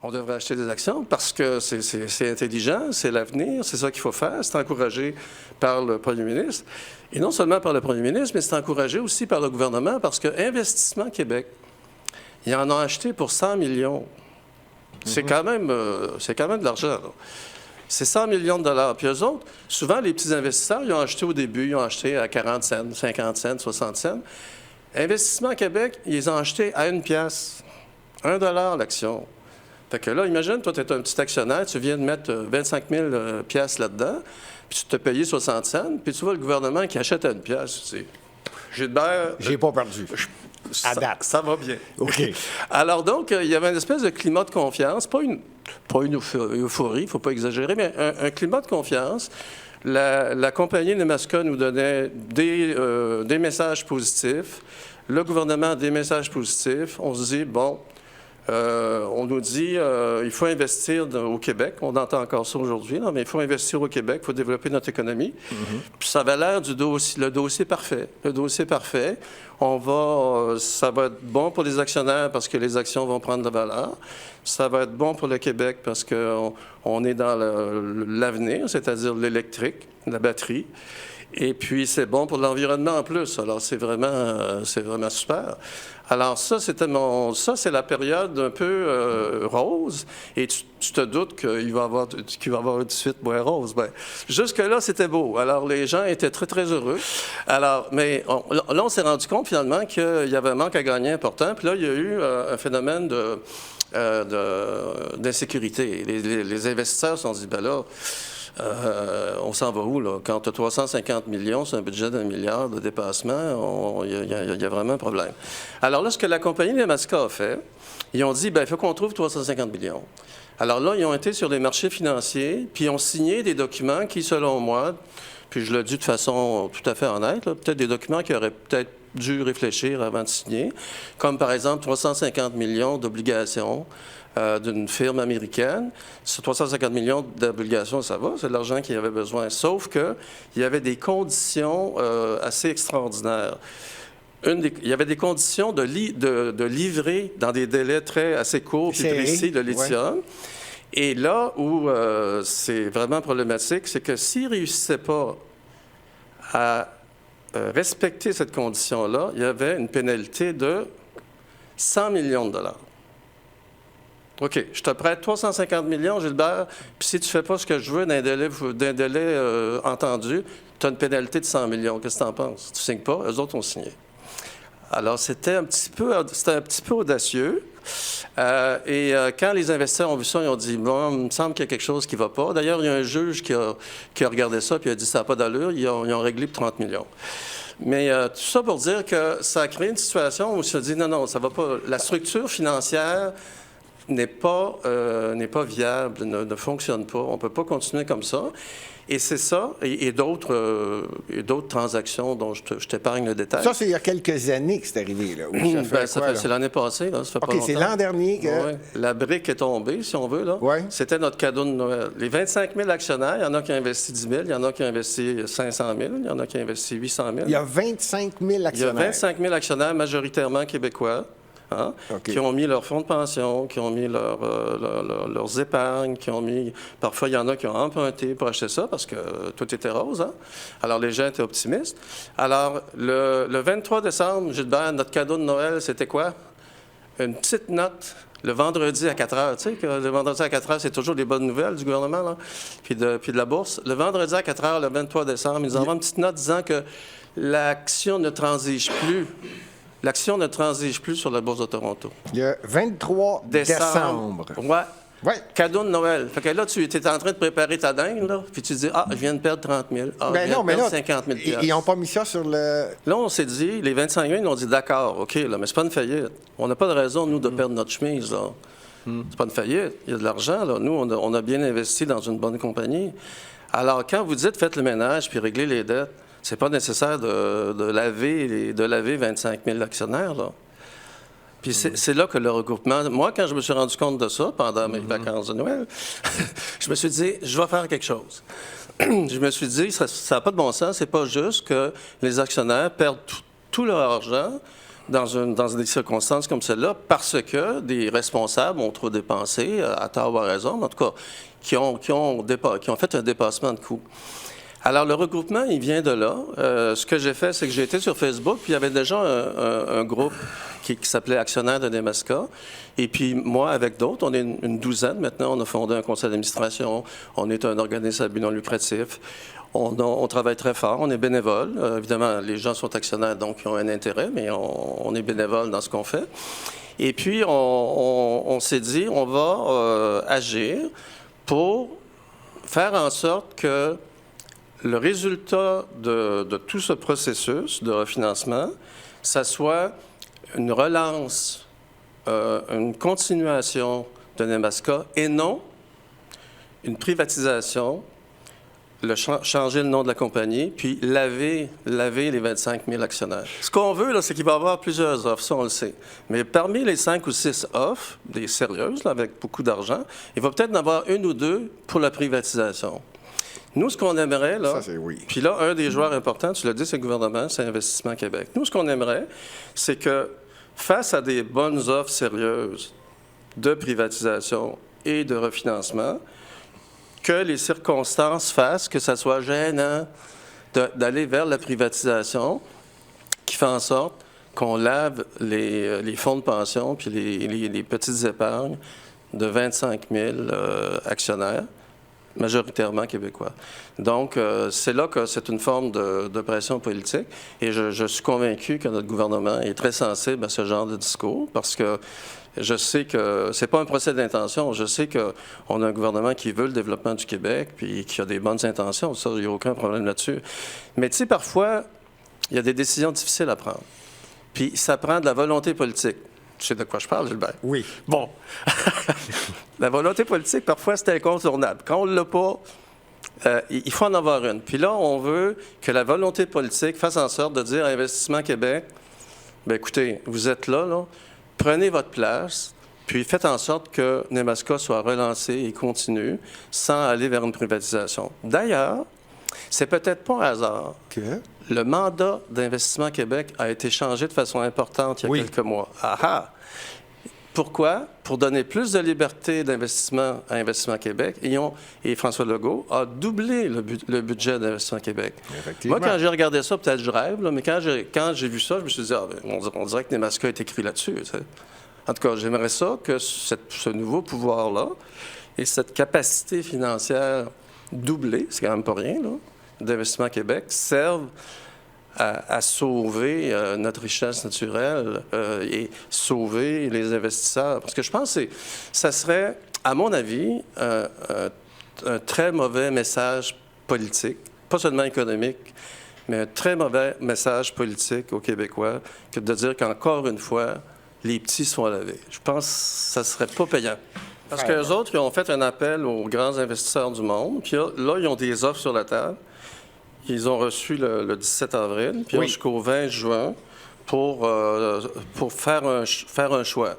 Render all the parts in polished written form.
On devrait acheter des actions parce que c'est intelligent, c'est l'avenir, c'est ça qu'il faut faire. C'est encouragé par le premier ministre. Et non seulement par le premier ministre, mais c'est encouragé aussi par le gouvernement parce que Investissement Québec, ils en ont acheté pour 100 millions. C'est quand même de l'argent, là. C'est 100 millions de dollars. Puis eux autres, souvent, les petits investisseurs, ils ont acheté au début, ils ont acheté à 40 cents, 50 cents, 60 cents. Investissement Québec, ils ont acheté à 1 pièce, 1 dollar l'action. Fait que là, imagine, toi, tu es un petit actionnaire, tu viens de mettre 25 000 piastres là-dedans, puis tu te payes 60 cents, puis tu vois le gouvernement qui achète à 1 pièce. Tu sais, Gilbert... J'ai pas perdu. À date. Ça va bien. OK. Alors donc, il y avait une espèce de climat de confiance, pas une euphorie, il ne faut pas exagérer, mais un climat de confiance. La compagnie Nemaska nous donnait des messages positifs, le gouvernement des messages positifs. On se dit, bon, on nous dit il faut investir au Québec. On entend encore ça aujourd'hui, mais il faut investir au Québec, il faut développer notre économie. Puis ça avait l'air le dossier parfait. Le dossier parfait. Ça va être bon pour les actionnaires parce que les actions vont prendre de valeur. Ça va être bon pour le Québec parce qu'on est dans l'avenir, c'est-à-dire l'électrique, la batterie. Et puis, c'est bon pour l'environnement en plus. Alors, c'est vraiment super. Alors, ça, c'est la période un peu rose. Et tu te doutes qu'il va y avoir une suite moins rose. Bien, jusque-là, c'était beau. Alors, les gens étaient très, très heureux. Alors, mais là, on s'est rendu compte, finalement, qu'il y avait un manque à gagner important. Puis là, il y a eu un phénomène d'insécurité. Les investisseurs se sont dit, ben là, on s'en va où, là? Quand tu as 350 millions, c'est un budget d'1 milliard de dépassement, il y a vraiment un problème. Alors là, ce que la compagnie Nemaska a fait, ils ont dit, bien, il faut qu'on trouve 350 millions. Alors là, ils ont été sur les marchés financiers, puis ils ont signé des documents qui, selon moi, puis je le dis de façon tout à fait honnête, peut-être des documents qui auraient peut-être dû réfléchir avant de signer, comme par exemple 350 millions d'obligations d'une firme américaine. Ce 350 millions d'obligations, ça va, c'est de l'argent qu'il y avait besoin. Sauf qu'il y avait des conditions assez extraordinaires. Il y avait des conditions de livrer dans des délais assez courts et précis le lithium. Ouais. Et là où c'est vraiment problématique, c'est que s'ils ne réussissaient pas à respecter cette condition-là, il y avait une pénalité de 100 millions de dollars. OK, je te prête 350 millions, Gilbert, puis si tu ne fais pas ce que je veux d'un délai entendu, tu as une pénalité de 100 millions. Qu'est-ce que tu en penses? Tu ne signes pas, eux autres ont signé. Alors, c'était un petit peu audacieux. Quand les investisseurs ont vu ça, ils ont dit, bon, il me semble qu'il y a quelque chose qui ne va pas. D'ailleurs, il y a un juge qui a regardé ça, puis il a dit, ça n'a pas d'allure. Ils ont réglé pour 30 millions. Mais tout ça pour dire que ça a créé une situation où on se dit, non, ça ne va pas. La structure financière n'est pas viable, ne fonctionne pas. On ne peut pas continuer comme ça. Et c'est ça, et d'autres transactions dont je t'épargne le détail. Ça, c'est il y a quelques années que c'est arrivé, là. C'est l'année passée, là. Ça fait pas longtemps. C'est l'an dernier que... Ouais. La brique est tombée, si on veut, là. Ouais. C'était notre cadeau de Noël. Les 25 000 actionnaires, il y en a qui ont investi 10 000, il y en a qui ont investi 500 000, il y en a qui ont investi 800 000. Il y a 25 000 actionnaires. Il y a 25 000 actionnaires, majoritairement québécois. Hein? Okay. Qui ont mis leur fonds de pension, qui ont mis leurs épargnes, qui ont mis... Parfois, il y en a qui ont emprunté pour acheter ça parce que tout était rose. Hein? Alors, les gens étaient optimistes. Alors, le 23 décembre, Gilbert, notre cadeau de Noël, c'était quoi? Une petite note le vendredi à 4 heures. Tu sais que le vendredi à 4 heures, c'est toujours des bonnes nouvelles du gouvernement, là, puis de la bourse. Le vendredi à 4 heures, le 23 décembre, ils nous envoient une petite note disant que l'action ne transige plus. L'action ne transige plus sur la Bourse de Toronto. Le 23 décembre. Ouais. Cadeau de Noël. Fait que là, tu étais en train de préparer ta dingue, là, puis tu dis, je viens de perdre 30 000. Je viens de perdre 50 000 ils n'ont pas mis ça sur le... Là, on s'est dit, les 25 000, ils ont dit, d'accord, OK, là, mais c'est pas une faillite. On n'a pas de raison, nous, de perdre notre chemise, là. C'est pas une faillite. Il y a de l'argent, là. Nous, on a bien investi dans une bonne compagnie. Alors, quand vous dites, faites le ménage puis réglez les dettes, c'est pas nécessaire de laver 25 000 actionnaires, là. Puis c'est là que le regroupement... Moi, quand je me suis rendu compte de ça, pendant mes vacances de Noël, je me suis dit, je vais faire quelque chose. Je me suis dit, ça n'a pas de bon sens, c'est pas juste que les actionnaires perdent tout leur argent dans des circonstances comme celle-là parce que des responsables ont trop dépensé, à tort ou à raison, en tout cas, qui ont fait un dépassement de coûts. Alors, le regroupement, il vient de là. Ce que j'ai fait, c'est que j'ai été sur Facebook, puis il y avait déjà un groupe qui s'appelait Actionnaires de Nemaska. Et puis, moi, avec d'autres, on est une douzaine maintenant. On a fondé un conseil d'administration. On est un organisme à but non lucratif. On travaille très fort. On est bénévole. Évidemment, les gens sont actionnaires, donc ils ont un intérêt, mais on est bénévole dans ce qu'on fait. Et puis, on s'est dit, on va agir pour faire en sorte que le résultat de tout ce processus de refinancement, ça soit une relance, une continuation de Nemaska et non une privatisation, changer le nom de la compagnie, puis laver les 25 000 actionnaires. Ce qu'on veut, là, c'est qu'il va y avoir plusieurs offres, ça on le sait. Mais parmi les 5 ou 6 offres, des sérieuses, là, avec beaucoup d'argent, il va peut-être en avoir une ou deux pour la privatisation. Nous, ce qu'on aimerait, là, puis là, un des joueurs importants, tu l'as dit, c'est le gouvernement, c'est Investissement Québec. Nous, ce qu'on aimerait, c'est que face à des bonnes offres sérieuses de privatisation et de refinancement, que les circonstances fassent que ça soit gênant d'aller vers la privatisation qui fait en sorte qu'on lave les fonds de pension puis les petites épargnes de 25 000 actionnaires, majoritairement québécois. Donc, c'est là que c'est une forme de pression politique. Et je suis convaincu que notre gouvernement est très sensible à ce genre de discours parce que je sais que c'est pas un procès d'intention. Je sais qu'on a un gouvernement qui veut le développement du Québec puis qui a des bonnes intentions. Ça, il n'y a aucun problème là-dessus. Mais tu sais, parfois, il y a des décisions difficiles à prendre. Puis ça prend de la volonté politique. Tu sais de quoi je parle, Gilbert? Oui. Bon. La volonté politique, parfois, c'est incontournable. Quand on ne l'a pas, il faut en avoir une. Puis là, on veut que la volonté politique fasse en sorte de dire à Investissement Québec, bien écoutez, vous êtes là, prenez votre place, puis faites en sorte que Nemaska soit relancé et continue sans aller vers une privatisation. D'ailleurs, c'est peut-être pas un hasard. Okay. Le mandat d'Investissement Québec a été changé de façon importante il y a quelques mois. Ah! Pourquoi? Pour donner plus de liberté d'investissement à Investissement Québec. Et François Legault a doublé le budget d'Investissement Québec. Moi, quand j'ai regardé ça, peut-être je rêve, là, mais quand j'ai vu ça, je me suis dit, on dirait que Nemaska est écrit là-dessus. T'sais. En tout cas, j'aimerais ça que ce nouveau pouvoir-là et cette capacité financière doublée, c'est quand même pas rien, là, d'Investissement Québec, servent à sauver notre richesse naturelle et sauver les investisseurs. Parce que je pense que ça serait, à mon avis, un très mauvais message politique, pas seulement économique, mais un très mauvais message politique aux Québécois que de dire qu'encore une fois, les petits sont à laver. Je pense que ça ne serait pas payant. Parce qu'eux autres, ils ont fait un appel aux grands investisseurs du monde, puis là, ils ont des offres sur la table. Ils ont reçu le 17 avril, puis jusqu'au 20 juin pour faire un choix.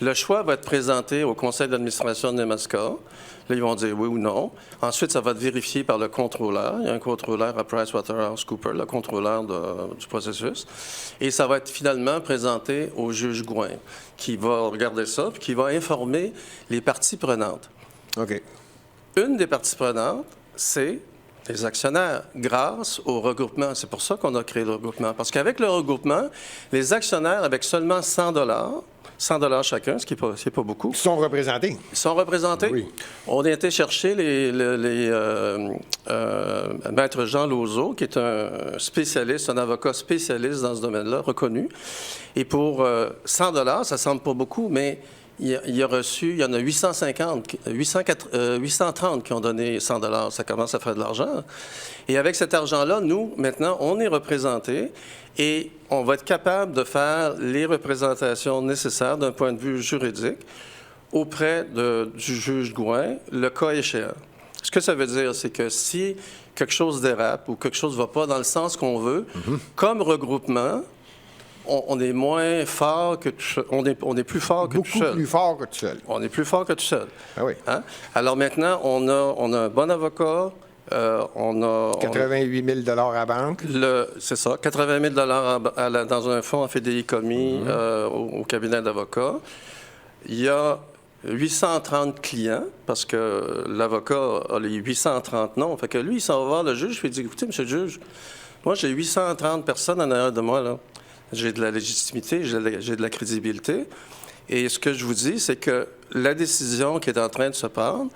Le choix va être présenté au conseil d'administration de Nemaska. Là, ils vont dire oui ou non. Ensuite, ça va être vérifié par le contrôleur. Il y a un contrôleur à PricewaterhouseCoopers, le contrôleur du processus. Et ça va être finalement présenté au juge Gouin, qui va regarder ça, puis qui va informer les parties prenantes. OK. Une des parties prenantes, c'est les actionnaires, grâce au regroupement. C'est pour ça qu'on a créé le regroupement. Parce qu'avec le regroupement, les actionnaires, avec seulement 100 $, chacun, ce qui n'est pas beaucoup. Ils sont représentés. Ils sont représentés. Oui. On a été chercher Maître Jean Lauzeau, qui est un spécialiste, un avocat spécialiste dans ce domaine-là, reconnu. Et pour 100 $, ça ne semble pas beaucoup, mais il y en a 830 qui ont donné 100 $. Ça commence à faire de l'argent. Et avec cet argent-là, nous, maintenant, on est représentés et on va être capable de faire les représentations nécessaires d'un point de vue juridique auprès du juge Gouin, le cas échéant. Ce que ça veut dire, c'est que si quelque chose dérape ou quelque chose ne va pas dans le sens qu'on veut, comme regroupement, on est moins fort que tout seul. On est plus fort que tout seul. Beaucoup plus fort que tout seul. On est plus fort que tout seul. Ah oui. Hein? Alors maintenant, on a un bon avocat On a... 88 000 à la banque. C'est ça, 80 000 dans un fonds en FDI-commis au cabinet d'avocats. Il y a 830 clients, parce que l'avocat a les 830 noms. Fait que lui, il s'en va voir le juge, puis il dit, écoutez, monsieur le juge, moi, j'ai 830 personnes en arrière de moi, là. J'ai de la légitimité, j'ai de la crédibilité. Et ce que je vous dis, c'est que la décision qui est en train de se prendre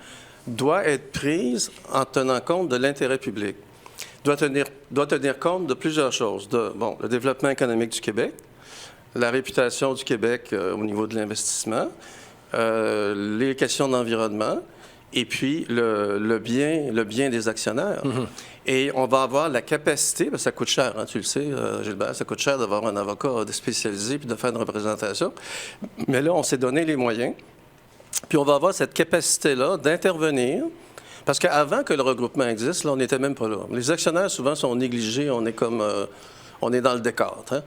doit être prise en tenant compte de l'intérêt public. Doit tenir compte de plusieurs choses. Le développement économique du Québec, la réputation du Québec au niveau de l'investissement, les questions d'environnement, et puis le bien des actionnaires. Et on va avoir la capacité, parce que ça coûte cher, hein, tu le sais, Gilbert, ça coûte cher d'avoir un avocat spécialisé puis de faire une représentation. Mais là, on s'est donné les moyens, puis on va avoir cette capacité-là d'intervenir, parce qu'avant que le regroupement existe, là, on n'était même pas là. Les actionnaires, souvent, sont négligés, on est comme... on est dans le décor. Hein?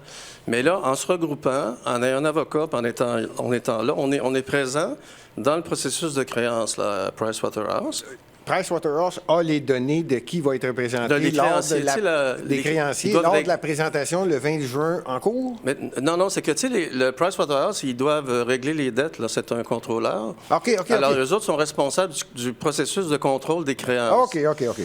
Mais là, en se regroupant, en ayant un avocat, puis en étant là, on est présent dans le processus de créance, là, à Pricewaterhouse. Pricewaterhouse a les données de qui va être représenté des créanciers, des créanciers lors de la présentation le 20 juin en cours? Mais, non, c'est que, tu sais, le Pricewaterhouse, ils doivent régler les dettes. Là, c'est un contrôleur. OK. Alors, eux autres sont responsables du processus de contrôle des créances. OK.